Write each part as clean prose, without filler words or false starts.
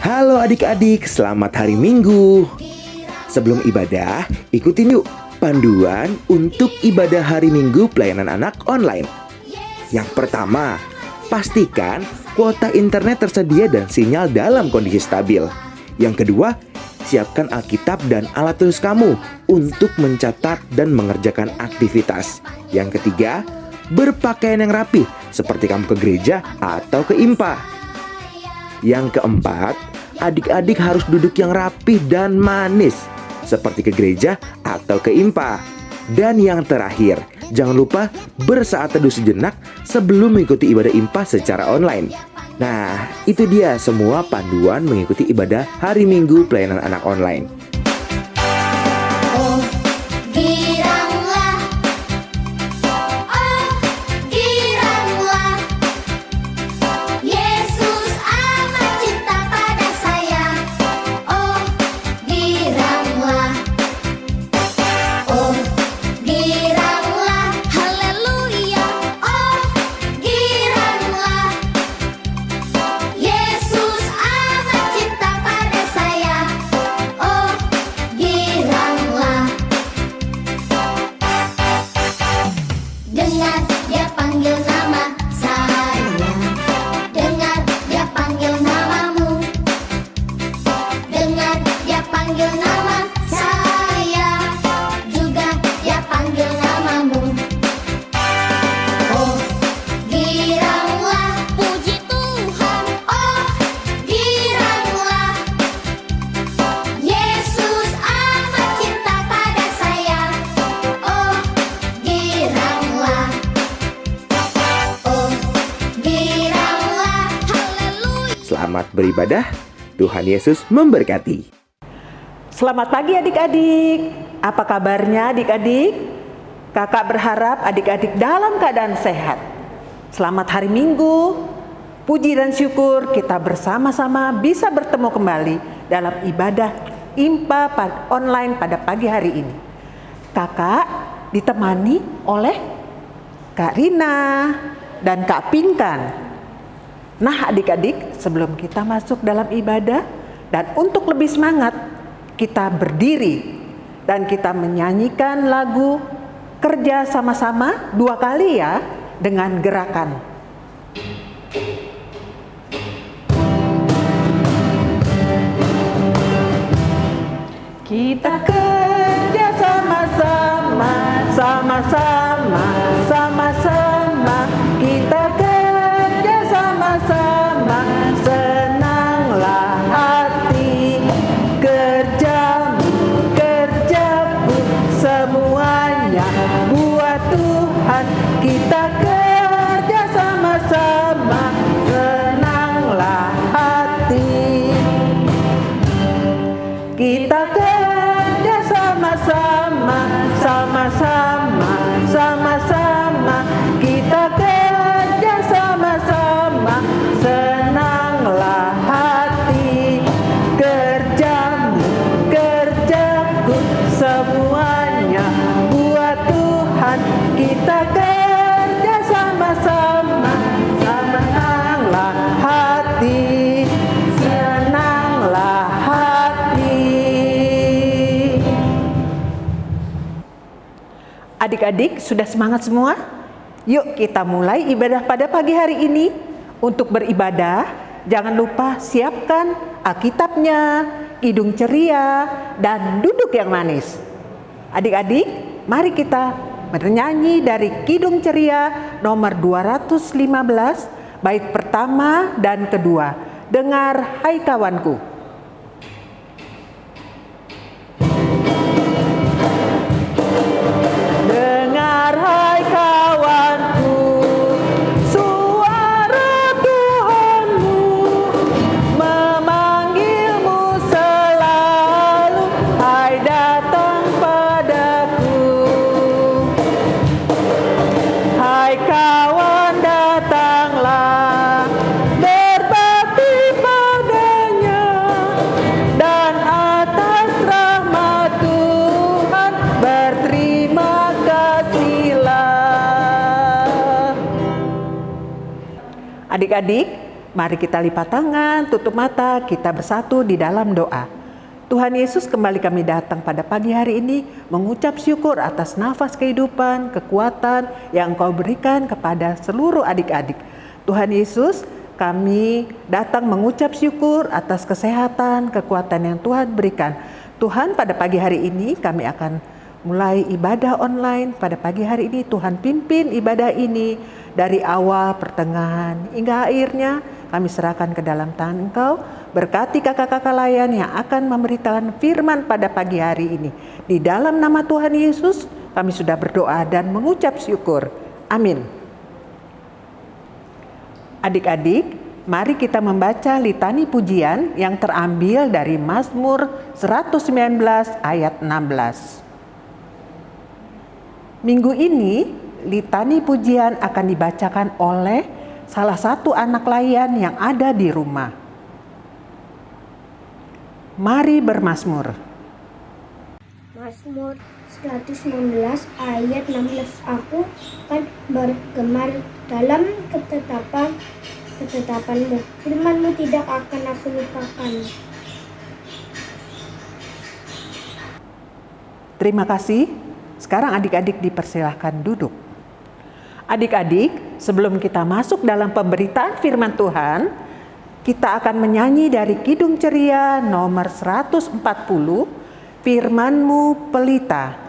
Halo adik-adik, selamat hari Minggu. Sebelum ibadah, ikutin yuk panduan untuk ibadah hari Minggu pelayanan anak online. Yang pertama, pastikan kuota internet tersedia dan sinyal dalam kondisi stabil. Yang kedua, siapkan Alkitab dan alat tulis kamu untuk mencatat dan mengerjakan aktivitas. Yang ketiga, berpakaian yang rapi seperti kamu ke gereja atau ke IMPA. Yang keempat, adik-adik harus duduk yang rapih dan manis seperti ke gereja atau ke IMPA. Dan yang terakhir, jangan lupa bersaat teduh sejenak sebelum mengikuti ibadah IMPA secara online. Nah, itu dia semua panduan mengikuti ibadah hari Minggu pelayanan anak online. Oh, giranglah. Oh, giranglah. Yesus amat cinta pada saya. Oh, giranglah. Oh, giranglah. Haleluya. Oh, giranglah. Yesus amat cinta pada saya. Oh, giranglah. Dengar dia panggil nama saya. Dengar dia panggil namamu. Dengar dia panggil nama saya. Juga dia panggil namamu. Oh, giranglah. Puji Tuhan. Oh, giranglah. Yesus amat cinta pada saya. Oh, giranglah. Oh, giranglah. Haleluya. Selamat beribadah, Tuhan Yesus memberkati. Selamat pagi adik-adik. Apa kabarnya adik-adik? Kakak berharap adik-adik dalam keadaan sehat. Selamat hari Minggu. Puji dan syukur kita bersama-sama bisa bertemu kembali dalam ibadah IMPA online pada pagi hari ini. Kakak ditemani oleh Kak Rina dan Kak Pinkan. Nah adik-adik, sebelum kita masuk dalam ibadah dan untuk lebih semangat, kita berdiri dan kita menyanyikan lagu Kerja Sama-sama 2 kali ya, dengan gerakan. Kita kerja sama-sama, sama-sama, sama-sama. Kita kerja sama-sama, senanglah hati. Kerjamu, kerjaku, semuanya buat Tuhan. Kita kerja sama-sama, senanglah hati. Kita kerja sama-sama, sama-sama, sama-sama. Kita kerja sama-sama, senanglah hati. Kerjamu, kerjaku, semuanya buat Tuhan. Kita kerja sama-sama, senanglah hati. Senanglah hati. Adik-adik sudah semangat semua? Yuk kita mulai ibadah pada pagi hari ini. Untuk beribadah, jangan lupa siapkan Alkitabnya, hidung ceria, dan duduk yang manis. Adik-adik, mari kita bernyanyi dari Kidung Ceria nomor 215, bait pertama dan kedua. Dengar hai kawanku. Dengar hai kawanku, suara Tuhanmu memanggilmu selalu, hai datang padaku. Hai kawan datanglah, berbakti padanya, dan atas rahmat Tuhan berterima kasihlah. Adik-adik, Mari kita lipat tangan, tutup mata, kita bersatu di dalam doa. Tuhan Yesus, kembali kami datang pada pagi hari ini mengucap syukur atas nafas kehidupan, kekuatan yang Engkau berikan kepada seluruh adik-adik. Tuhan Yesus, kami datang mengucap syukur atas kesehatan, kekuatan yang Tuhan berikan. Tuhan, pada pagi hari ini kami akan mulai ibadah online. Pada pagi hari ini Tuhan pimpin ibadah ini dari awal, pertengahan, hingga akhirnya. Kami serahkan ke dalam tangan Engkau. Berkati kakak-kakak layan yang akan memberitakan firman pada pagi hari ini. Di dalam nama Tuhan Yesus kami sudah berdoa dan mengucap syukur. Amin. Adik-adik, mari kita membaca litani pujian yang terambil dari Mazmur 119 ayat 16. Minggu ini litani pujian akan dibacakan oleh salah satu anak layan yang ada di rumah. Mari bermazmur. Mazmur 119 ayat 16. Aku akan bergemar dalam ketetapanmu. Firmanmu tidak akan aku lupakan. Terima kasih. Sekarang adik-adik dipersilahkan duduk. Adik-adik, sebelum kita masuk dalam pemberitaan firman Tuhan, kita akan menyanyi dari Kidung Ceria nomor 140, Firman-Mu Pelita.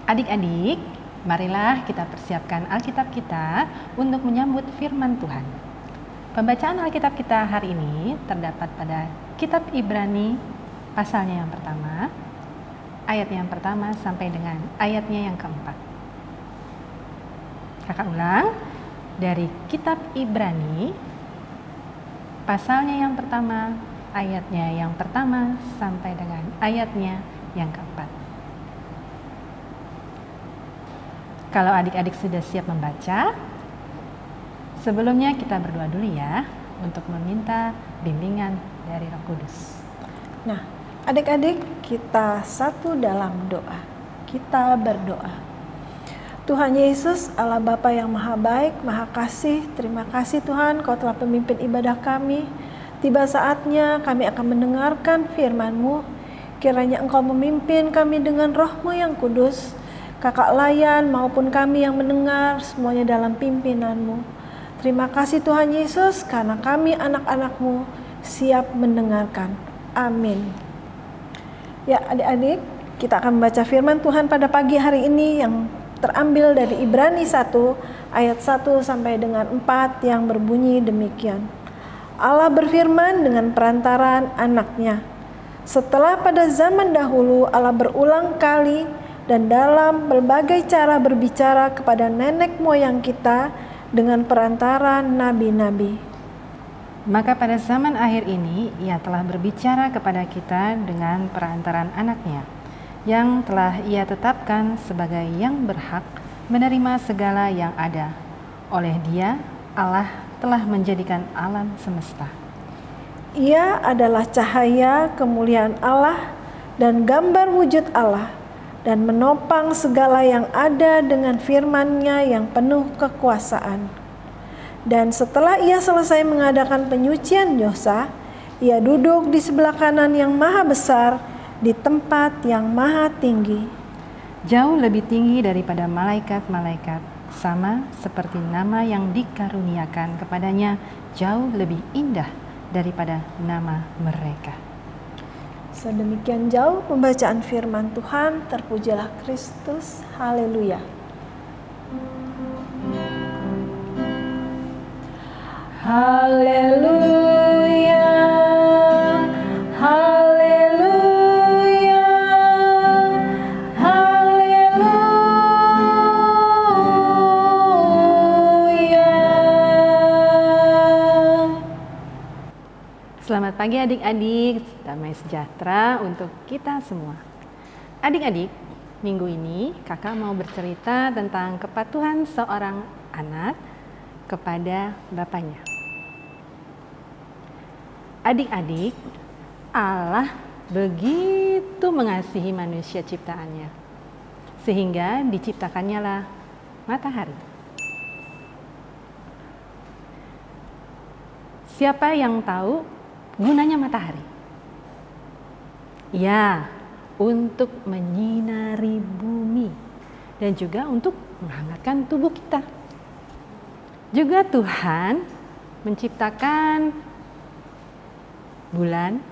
Adik-adik, marilah kita persiapkan Alkitab kita untuk menyambut firman Tuhan. Pembacaan Alkitab kita hari ini terdapat pada Kitab Ibrani pasalnya yang pertama, ayat yang pertama sampai dengan ayatnya yang keempat. Kakak ulang, dari Kitab Ibrani pasalnya yang pertama, ayatnya yang pertama sampai dengan ayatnya yang keempat. Kalau adik-adik sudah siap membaca, sebelumnya kita berdoa dulu ya untuk meminta bimbingan dari Roh Kudus. Nah, adik-adik, kita satu dalam doa. Kita berdoa. Tuhan Yesus, Allah Bapa yang Maha Baik, Maha Kasih, terima kasih Tuhan, Kau telah memimpin ibadah kami. Tiba saatnya kami akan mendengarkan firman-Mu. Kiranya Engkau memimpin kami dengan Roh-Mu yang kudus. Kakak layan maupun kami yang mendengar, semuanya dalam pimpinan-Mu. Terima kasih Tuhan Yesus, karena kami anak-anak-Mu siap mendengarkan. Amin. Ya adik-adik, kita akan membaca firman Tuhan pada pagi hari ini yang terambil dari Ibrani 1 ayat 1 sampai dengan 4 yang berbunyi demikian. Allah berfirman dengan perantaran anaknya. Setelah pada zaman dahulu Allah berulang kali dan dalam berbagai cara berbicara kepada nenek moyang kita dengan perantaran nabi-nabi. Maka pada zaman akhir ini Ia telah berbicara kepada kita dengan perantaran anaknya, yang telah Ia tetapkan sebagai yang berhak menerima segala yang ada. Oleh Dia, Allah telah menjadikan alam semesta. Ia adalah cahaya kemuliaan Allah dan gambar wujud Allah, dan menopang segala yang ada dengan firman-Nya yang penuh kekuasaan. Dan setelah Ia selesai mengadakan penyucian dosa, Ia duduk di sebelah kanan yang maha besar, di tempat yang maha tinggi. Jauh lebih tinggi daripada malaikat-malaikat, sama seperti nama yang dikaruniakan kepadanya jauh lebih indah daripada nama mereka. Sedemikian jauh pembacaan firman Tuhan, terpujilah Kristus, haleluya. Haleluya, haleluya, haleluya. Selamat pagi adik-adik, damai sejahtera untuk kita semua. Adik-adik, minggu ini kakak mau bercerita tentang kepatuhan seorang anak kepada bapaknya. Adik-adik, Allah begitu mengasihi manusia ciptaannya, sehingga diciptakannya lah matahari. Siapa yang tahu gunanya matahari? Ya, untuk menyinari bumi dan juga untuk menghangatkan tubuh kita. Juga Tuhan menciptakan bulan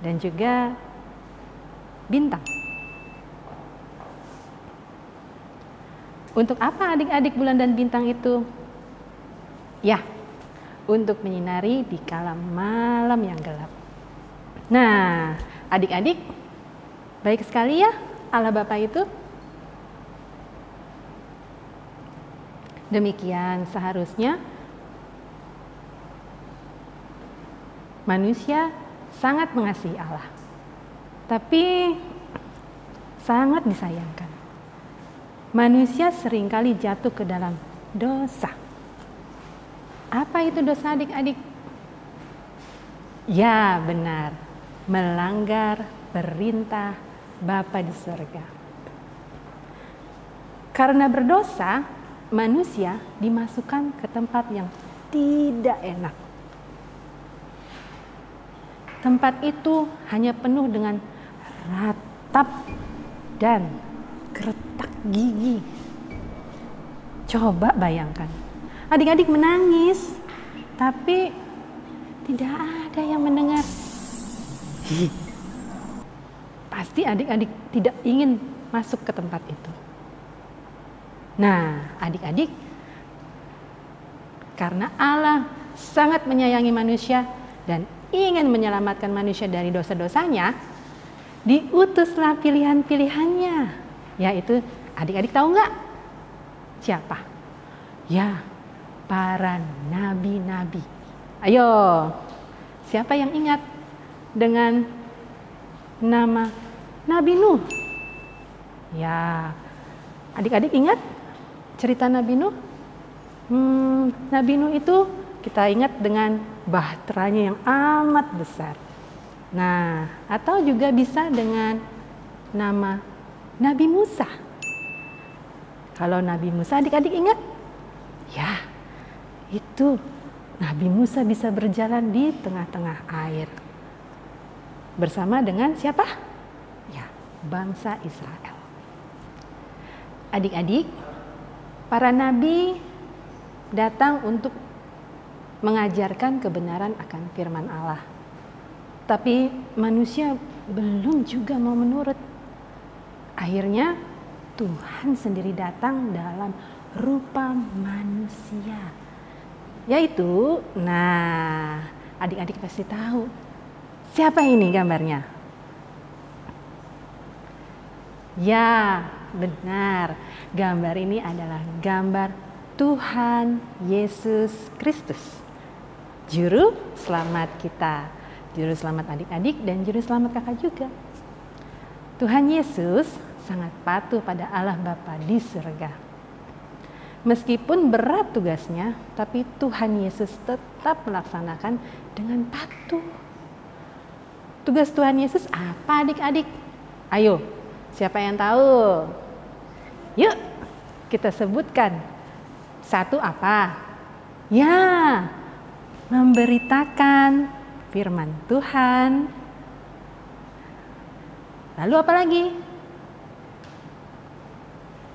dan juga bintang. Untuk apa adik-adik bulan dan bintang itu? Ya, untuk menyinari di kala malam yang gelap. Nah, adik-adik, baik sekali ya Allah Bapa itu. Demikian seharusnya manusia sangat mengasihi Allah. Tapi sangat disayangkan, manusia seringkali jatuh ke dalam dosa. Apa itu dosa adik-adik? Ya benar, melanggar perintah Bapa di surga. Karena berdosa, manusia dimasukkan ke tempat yang tidak enak. Tempat itu hanya penuh dengan ratap dan geretak gigi. Coba bayangkan, adik-adik menangis, tapi tidak ada yang mendengar. Pasti adik-adik tidak ingin masuk ke tempat itu. Nah, adik-adik, karena Allah sangat menyayangi manusia dan ingin menyelamatkan manusia dari dosa-dosanya, diutuslah pilihan-pilihannya, yaitu adik-adik tahu nggak? Siapa? Ya, para nabi-nabi. Ayo, siapa yang ingat dengan nama Nabi Nuh? Ya, adik-adik ingat cerita Nabi Nuh? Nabi Nuh itu kita ingat dengan bahteranya yang amat besar. Nah, atau juga bisa dengan nama Nabi Musa. Kalau Nabi Musa adik-adik ingat? Ya, itu Nabi Musa bisa berjalan di tengah-tengah air. Bersama dengan siapa? Ya, bangsa Israel. Adik-adik, para nabi datang untuk mengajarkan kebenaran akan firman Allah. Tapi manusia belum juga mau menurut. Akhirnya Tuhan sendiri datang dalam rupa manusia. Yaitu, nah, adik-adik pasti tahu. Siapa ini gambarnya? Ya, benar. Gambar ini adalah gambar Tuhan Yesus Kristus, Juru Selamat kita, Juru Selamat adik-adik dan Juru Selamat kakak juga. Tuhan Yesus sangat patuh pada Allah Bapa di surga. Meskipun berat tugasnya, tapi Tuhan Yesus tetap melaksanakan dengan patuh. Tugas Tuhan Yesus apa adik-adik? Ayo, siapa yang tahu? Yuk, kita sebutkan. Satu apa? Ya, memberitakan firman Tuhan. Lalu apa lagi?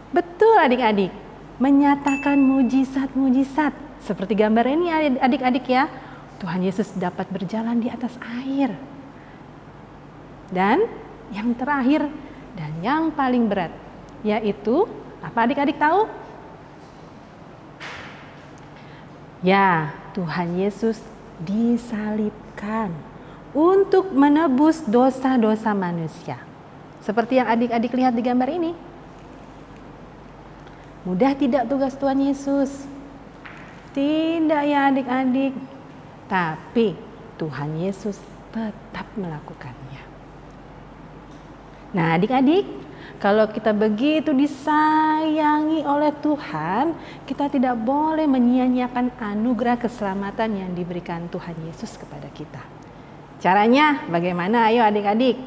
Betul adik-adik, menyatakan mujizat-mujizat. Seperti gambar ini adik-adik ya, Tuhan Yesus dapat berjalan di atas air. Dan yang terakhir dan yang paling berat, yaitu apa adik-adik tahu? Ya, Tuhan Yesus disalibkan untuk menebus dosa-dosa manusia. Seperti yang adik-adik lihat di gambar ini. Mudah tidak tugas Tuhan Yesus? Tidak ya adik-adik. Tapi Tuhan Yesus tetap melakukannya. Nah adik-adik, kalau kita begitu disayangi oleh Tuhan, kita tidak boleh menyia-nyiakan anugerah keselamatan yang diberikan Tuhan Yesus kepada kita. Caranya bagaimana? Ayo adik-adik.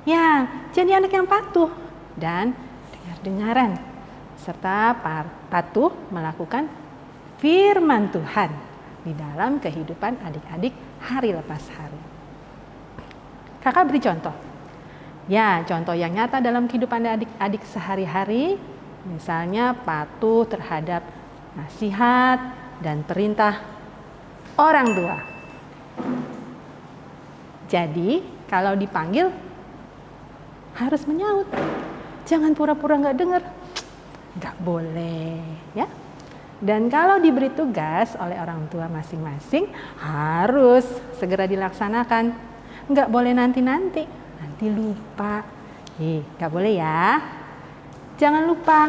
Ya, jadi anak yang patuh dan dengar-dengaran, serta patuh melakukan firman Tuhan di dalam kehidupan adik-adik hari lepas hari. Kakak beri contoh. Ya, contoh yang nyata dalam kehidupan adik-adik sehari-hari, misalnya patuh terhadap nasihat dan perintah orang tua. Jadi, kalau dipanggil harus menyaut. Jangan pura-pura nggak dengar. Nggak boleh, ya. Dan kalau diberi tugas oleh orang tua masing-masing, harus segera dilaksanakan. Nggak boleh nanti-nanti, nanti lupa. Nggak boleh ya. Jangan lupa.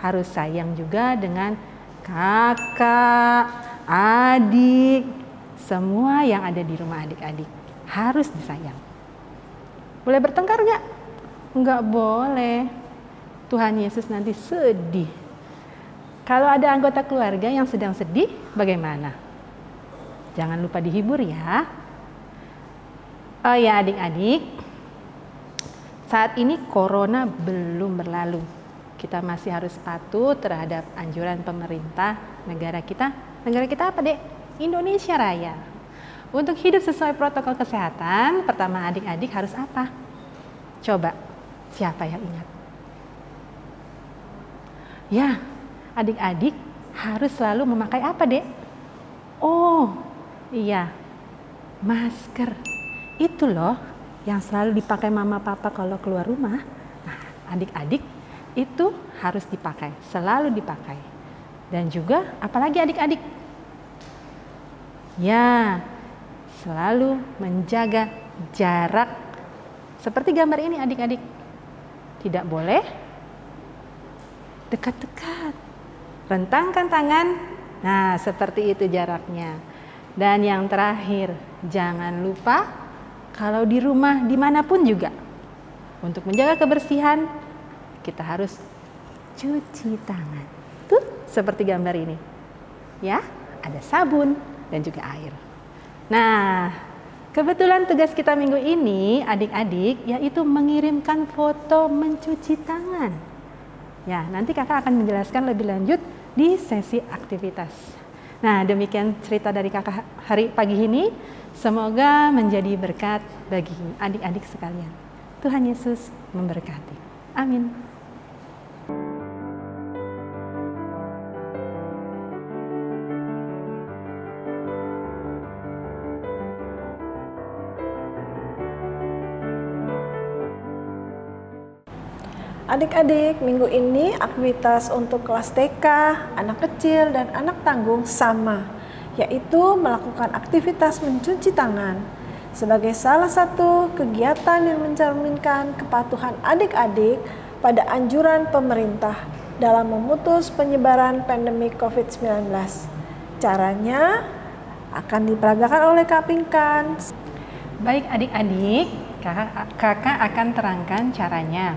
Harus sayang juga dengan kakak, adik, semua yang ada di rumah adik-adik. Harus disayang. Boleh bertengkar nggak? Nggak boleh. Tuhan Yesus nanti sedih. Kalau ada anggota keluarga yang sedang sedih, bagaimana? Jangan lupa dihibur ya. Oh ya adik-adik, saat ini corona belum berlalu. Kita masih harus patuh terhadap anjuran pemerintah negara kita. Negara kita apa, Dek? Indonesia Raya. Untuk hidup sesuai protokol kesehatan, pertama adik-adik harus apa? Coba, siapa yang ingat? Ya, adik-adik harus selalu memakai apa, Dek? Oh, iya, masker. Itu loh yang selalu dipakai mama papa kalau keluar rumah. Nah, adik-adik itu harus dipakai, selalu dipakai. Dan juga apalagi adik-adik? Ya, selalu menjaga jarak. Seperti gambar ini adik-adik. Tidak boleh dekat-dekat. Rentangkan tangan. Nah, seperti itu jaraknya. Dan yang terakhir, jangan lupa kalau di rumah dimanapun juga, untuk menjaga kebersihan, kita harus cuci tangan. Tuh, seperti gambar ini. Ya, ada sabun dan juga air. Nah, kebetulan tugas kita minggu ini, adik-adik, yaitu mengirimkan foto mencuci tangan. Ya, nanti kakak akan menjelaskan lebih lanjut di sesi aktivitas. Nah, demikian cerita dari kakak hari pagi ini. Semoga menjadi berkat bagi adik-adik sekalian. Tuhan Yesus memberkati. Amin. Adik-adik, minggu ini aktivitas untuk kelas TK, anak kecil, dan anak tanggung sama, yaitu melakukan aktivitas mencuci tangan sebagai salah satu kegiatan yang mencerminkan kepatuhan adik-adik pada anjuran pemerintah dalam memutus penyebaran pandemi COVID-19. Caranya akan diperagakan oleh Kak Pinkan. Baik adik-adik, kakak akan terangkan caranya.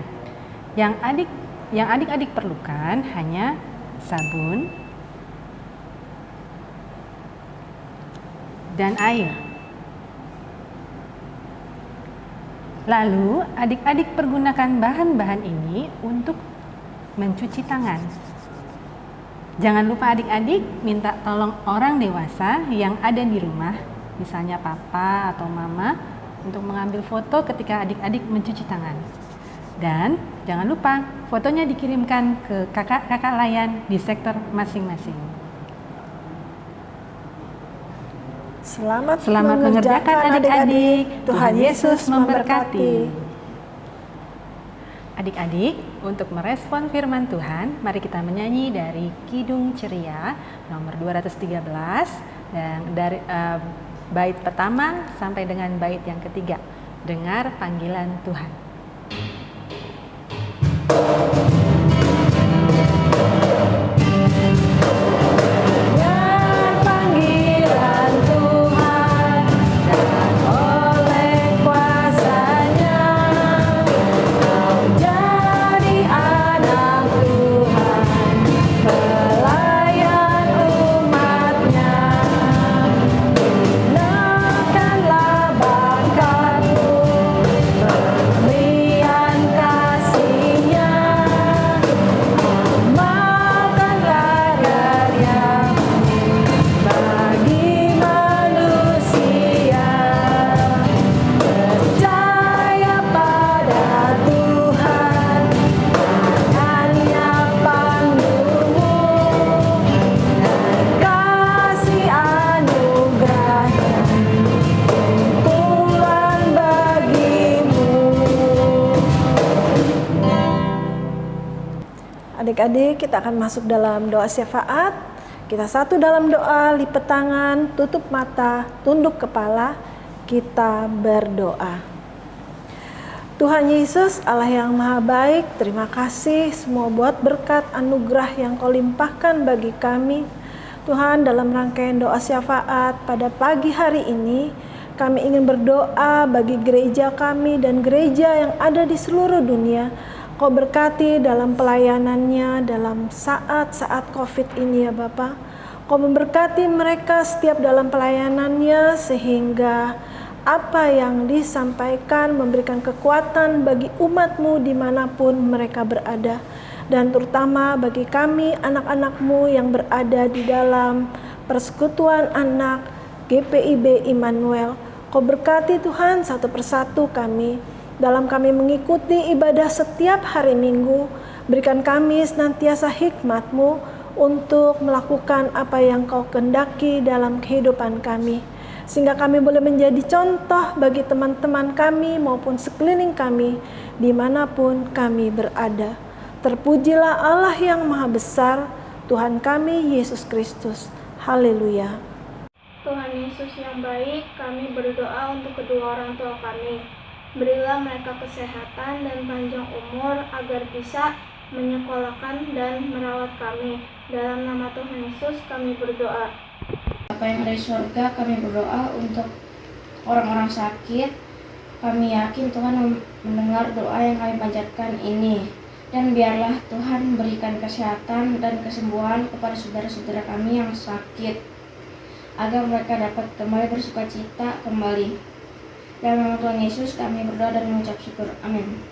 Yang adik-adik perlukan hanya sabun dan air. Lalu adik-adik pergunakan bahan-bahan ini untuk mencuci tangan. Jangan lupa adik-adik minta tolong orang dewasa yang ada di rumah, misalnya papa atau mama, untuk mengambil foto ketika adik-adik mencuci tangan. Dan jangan lupa fotonya dikirimkan ke kakak-kakak layan di sektor masing-masing. Selamat mengerjakan adik-adik. Tuhan Yesus memberkati. Adik-adik, untuk merespon firman Tuhan, mari kita menyanyi dari Kidung Ceria nomor 213 dan dari bait pertama sampai dengan bait yang ketiga. Dengar panggilan Tuhan. Adik-adik, kita akan masuk dalam doa syafaat. Kita satu dalam doa, lipat tangan, tutup mata, tunduk kepala. Kita berdoa. Tuhan Yesus, Allah yang maha baik, terima kasih semua buat berkat anugerah yang Kau limpahkan bagi kami. Tuhan, dalam rangkaian doa syafaat pada pagi hari ini, kami ingin berdoa bagi gereja kami dan gereja yang ada di seluruh dunia. Kau berkati dalam pelayanannya dalam saat-saat COVID ini ya Bapa. Kau memberkati mereka setiap dalam pelayanannya sehingga apa yang disampaikan memberikan kekuatan bagi umat-Mu dimanapun mereka berada. Dan terutama bagi kami anak-anak-Mu yang berada di dalam persekutuan anak GPIB Immanuel. Kau berkati Tuhan satu persatu kami. Dalam kami mengikuti ibadah setiap hari Minggu, berikan kami senantiasa hikmat-Mu untuk melakukan apa yang Kau kehendaki dalam kehidupan kami. Sehingga kami boleh menjadi contoh bagi teman-teman kami maupun sekeliling kami dimanapun kami berada. Terpujilah Allah yang maha besar, Tuhan kami Yesus Kristus. Haleluya. Tuhan Yesus yang baik, kami berdoa untuk kedua orang tua kami. Berilah mereka kesehatan dan panjang umur agar bisa menyekolahkan dan merawat kami. Dalam nama Tuhan Yesus kami berdoa. Bapa yang ada di surga, kami berdoa untuk orang-orang sakit. Kami yakin Tuhan mendengar doa yang kami panjatkan ini. Dan biarlah Tuhan berikan kesehatan dan kesembuhan kepada saudara-saudara kami yang sakit, agar mereka dapat kembali bersukacita kembali. Dalam nama Tuhan Yesus kami berdoa dan mengucap syukur. Amin.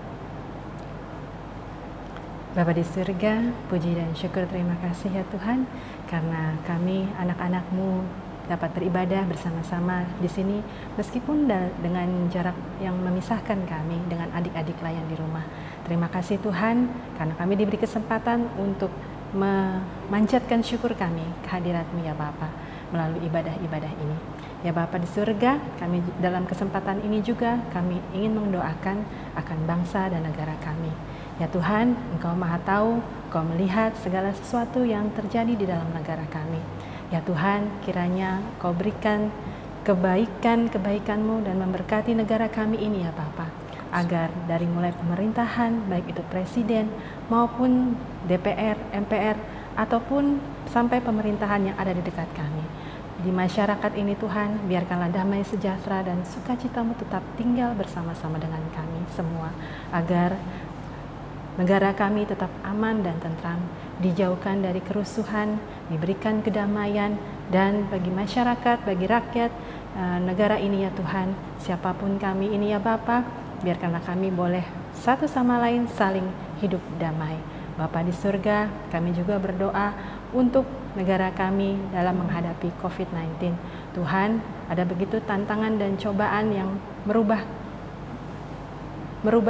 Bapa di surga, puji dan syukur terima kasih ya Tuhan, karena kami anak-anak-Mu dapat beribadah bersama-sama di sini meskipun dengan jarak yang memisahkan kami dengan adik-adik layan di rumah. Terima kasih Tuhan, karena kami diberi kesempatan untuk memanjatkan syukur kami kehadirat-Mu ya Bapa melalui ibadah-ibadah ini. Ya Bapa di surga, kami dalam kesempatan ini juga kami ingin mendoakan akan bangsa dan negara kami. Ya Tuhan, Engkau maha tahu, Engkau melihat segala sesuatu yang terjadi di dalam negara kami. Ya Tuhan, kiranya Kau berikan kebaikan-kebaikan-Mu dan memberkati negara kami ini ya Bapa, agar dari mulai pemerintahan, baik itu presiden maupun DPR, MPR, ataupun sampai pemerintahan yang ada di dekat kami. Di masyarakat ini Tuhan, biarkanlah damai sejahtera dan sukacita-Mu tetap tinggal bersama-sama dengan kami semua, agar negara kami tetap aman dan tentram, dijauhkan dari kerusuhan, diberikan kedamaian, dan bagi masyarakat, bagi rakyat negara ini ya Tuhan, siapapun kami ini ya Bapa, biarkanlah kami boleh satu sama lain saling hidup damai. Bapa di surga, kami juga berdoa untuk negara kami dalam menghadapi COVID-19. Tuhan, ada begitu tantangan dan cobaan yang merubah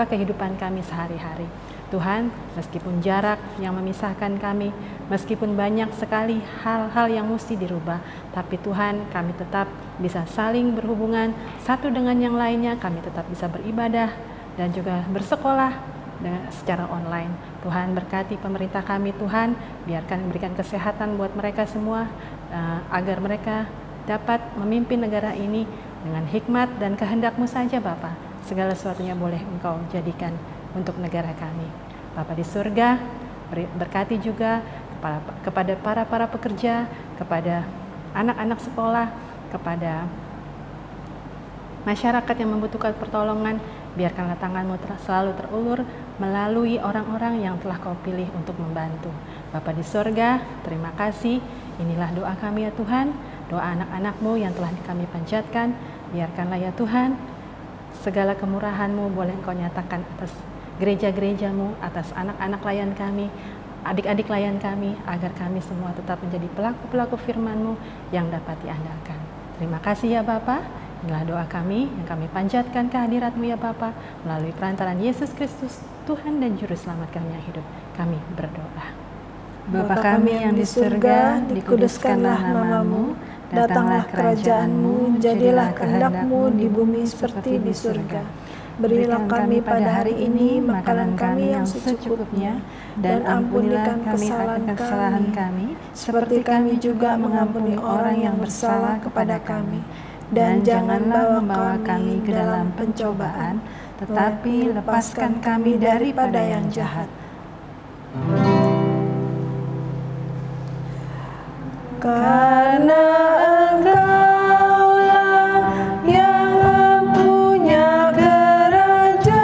kehidupan kami sehari-hari. Tuhan, meskipun jarak yang memisahkan kami, meskipun banyak sekali hal-hal yang mesti dirubah, tapi Tuhan, kami tetap bisa saling berhubungan satu dengan yang lainnya, kami tetap bisa beribadah dan juga bersekolah secara online. Tuhan berkati pemerintah kami Tuhan, biarkan berikan kesehatan buat mereka semua, agar mereka dapat memimpin negara ini dengan hikmat dan kehendak-Mu saja Bapa. Segala sesuatunya boleh Engkau jadikan untuk negara kami. Bapa di surga, berkati juga kepada para pekerja, kepada anak-anak sekolah, kepada masyarakat yang membutuhkan pertolongan. Biarkanlah tangan-Mu selalu terulur melalui orang-orang yang telah Kau pilih untuk membantu. Bapa di surga, terima kasih. Inilah doa kami ya Tuhan, doa anak-anak-Mu yang telah kami panjatkan. Biarkanlah ya Tuhan, segala kemurahan-Mu boleh Engkau nyatakan atas gereja-gereja-Mu, atas anak-anak layan kami, adik-adik layan kami, agar kami semua tetap menjadi pelaku-pelaku firman-Mu yang dapat diandalkan. Terima kasih ya Bapa. Inilah doa kami yang kami panjatkan kehadirat-Mu ya Bapa, melalui perantaraan Yesus Kristus, Tuhan dan Juru Selamat kami yang hidup. Kami berdoa. Bapa kami yang di surga, dikuduskanlah nama-Mu, datanglah kerajaan-Mu, jadilah kehendak-Mu di bumi seperti di surga. Berilah kami pada hari ini makanan kami yang secukupnya, dan ampunilah kami akan kesalahan kami, seperti kami juga mengampuni orang yang bersalah kepada kami. Dan janganlah membawa kami ke dalam pencobaan, tetapi lepaskan kami daripada yang jahat. Karena Engkaulah yang mempunyai kerajaan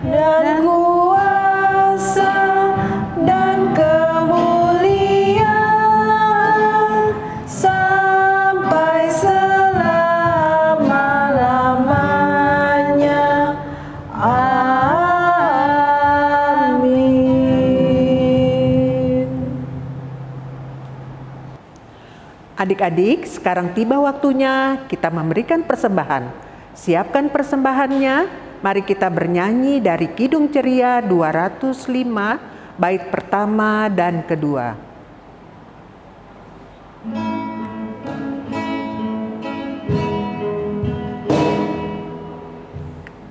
dan kuasa dan kemuliaan sampai selama-lamanya. Adik-adik, sekarang tiba waktunya kita memberikan persembahan. Siapkan persembahannya, mari kita bernyanyi dari Kidung Ceria 205, bait pertama dan kedua.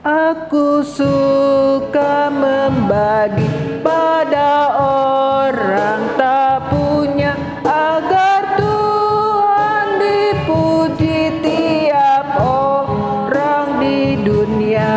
Aku suka membagi pada orang tak punya, agar Tuhan dipuji tiap orang di dunia.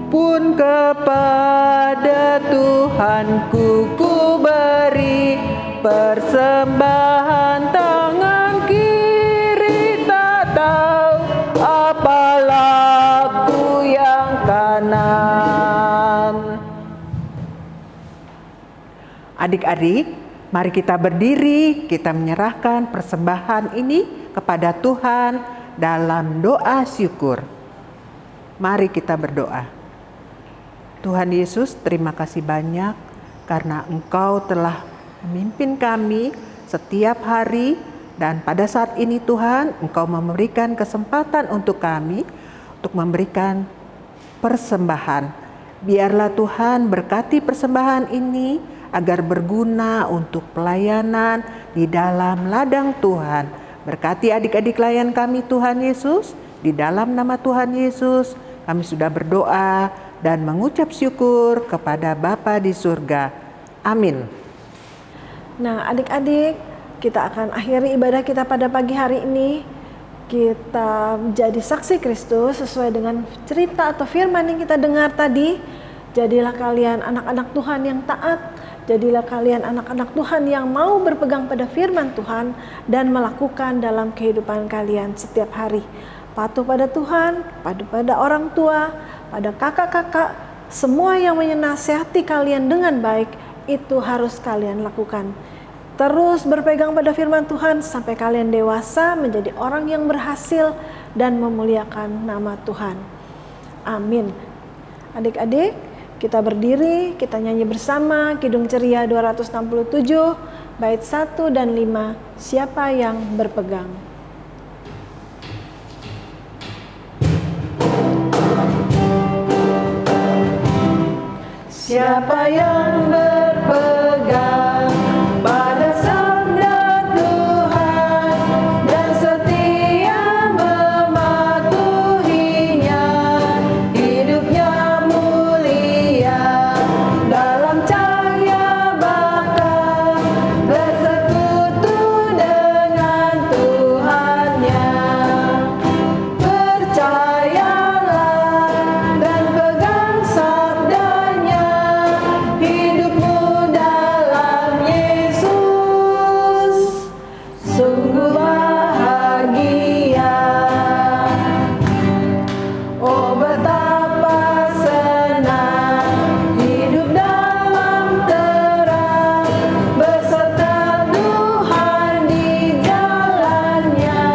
Pun kepada Tuhanku ku beri persembahan, tangan kiri tak tahu apalah ku yang kanan. Adik-adik, mari kita berdiri, kita menyerahkan persembahan ini kepada Tuhan dalam doa syukur. Mari kita berdoa. Tuhan Yesus, terima kasih banyak karena Engkau telah memimpin kami setiap hari, dan pada saat ini Tuhan, Engkau memberikan kesempatan untuk kami untuk memberikan persembahan. Biarlah Tuhan berkati persembahan ini agar berguna untuk pelayanan di dalam ladang Tuhan. Berkati adik-adik layan kami Tuhan Yesus, di dalam nama Tuhan Yesus kami sudah berdoa dan mengucap syukur kepada Bapa di surga. Amin. Nah, adik-adik, kita akan akhiri ibadah kita pada pagi hari ini. Kita jadi saksi Kristus sesuai dengan cerita atau firman yang kita dengar tadi. Jadilah kalian anak-anak Tuhan yang taat. Jadilah kalian anak-anak Tuhan yang mau berpegang pada firman Tuhan dan melakukan dalam kehidupan kalian setiap hari. Patuh pada Tuhan, patuh pada orang tua, pada kakak-kakak, semua yang menasihati kalian dengan baik, itu harus kalian lakukan. Terus berpegang pada firman Tuhan sampai kalian dewasa menjadi orang yang berhasil dan memuliakan nama Tuhan. Amin. Adik-adik, Kita berdiri, kita nyanyi bersama Kidung Ceria 267, bait 1 dan 5, siapa yang berpegang. Siapa yang berpegang pada sabda Tuhan dan setia mematuhinya, hidupnya mulia dalam cahaya bakal bersekutu dengan Tuhannya. Percayalah dan pegang sabdanya, hidupmu dalam Yesus sungguh bahagia. Oh betapa senang hidup dalam terang beserta Tuhan di jalannya.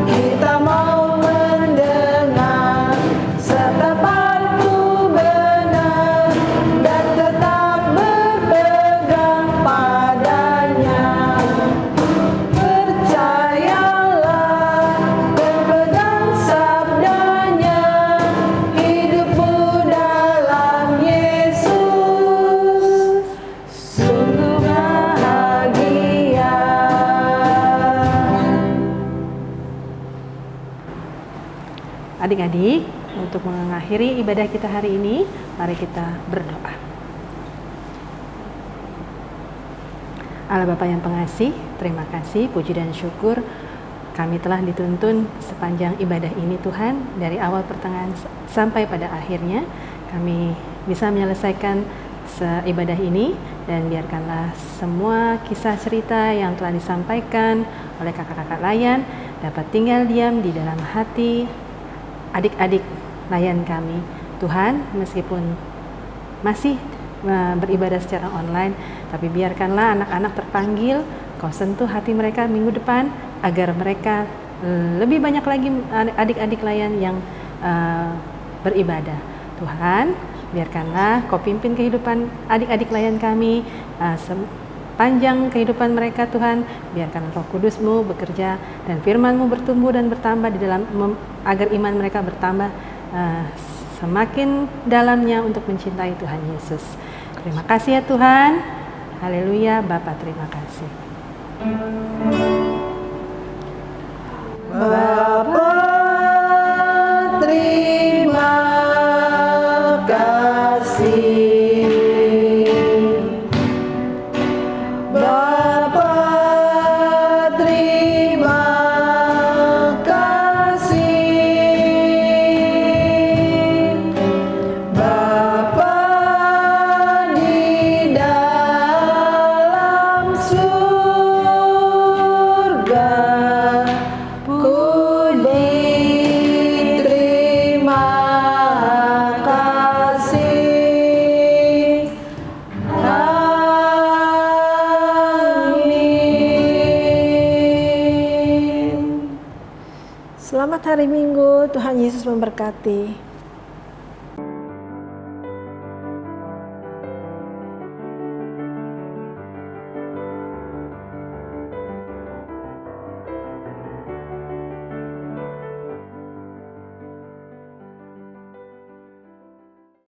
Kita mau mendengar setapanku benar dan tetap berpegang padanya. Percayalah dan pegang sabdanya, hidupmu dalam Yesus sungguh bahagia. Adik-adik, untuk mengakhiri ibadah kita hari ini, mari kita berdoa. Allah Bapa yang pengasih, terima kasih, puji dan syukur kami telah dituntun sepanjang ibadah ini Tuhan, dari awal pertengahan sampai pada akhirnya kami bisa menyelesaikan ibadah ini, dan biarkanlah semua kisah cerita yang telah disampaikan oleh kakak-kakak layan dapat tinggal diam di dalam hati adik-adik layan kami. Tuhan, meskipun masih beribadah secara online, tapi biarkanlah anak-anak terpanggil, Kau sentuh hati mereka minggu depan, agar mereka lebih banyak lagi adik-adik layan yang beribadah. Tuhan, biarkanlah Kau pimpin kehidupan adik-adik layan kami sepanjang kehidupan mereka Tuhan. Biarkan Roh Kudus-Mu bekerja dan firman-Mu bertumbuh dan bertambah di dalam, agar iman mereka bertambah semakin dalamnya untuk mencintai Tuhan Yesus. Terima kasih ya Tuhan. Haleluya, Bapa terima kasih. Bapa terima kasih, Bapa terima kasih, Bapa di dalam surga, puji terima kasih. Amin. Selamat hari Minggu, Tuhan Yesus memberkati.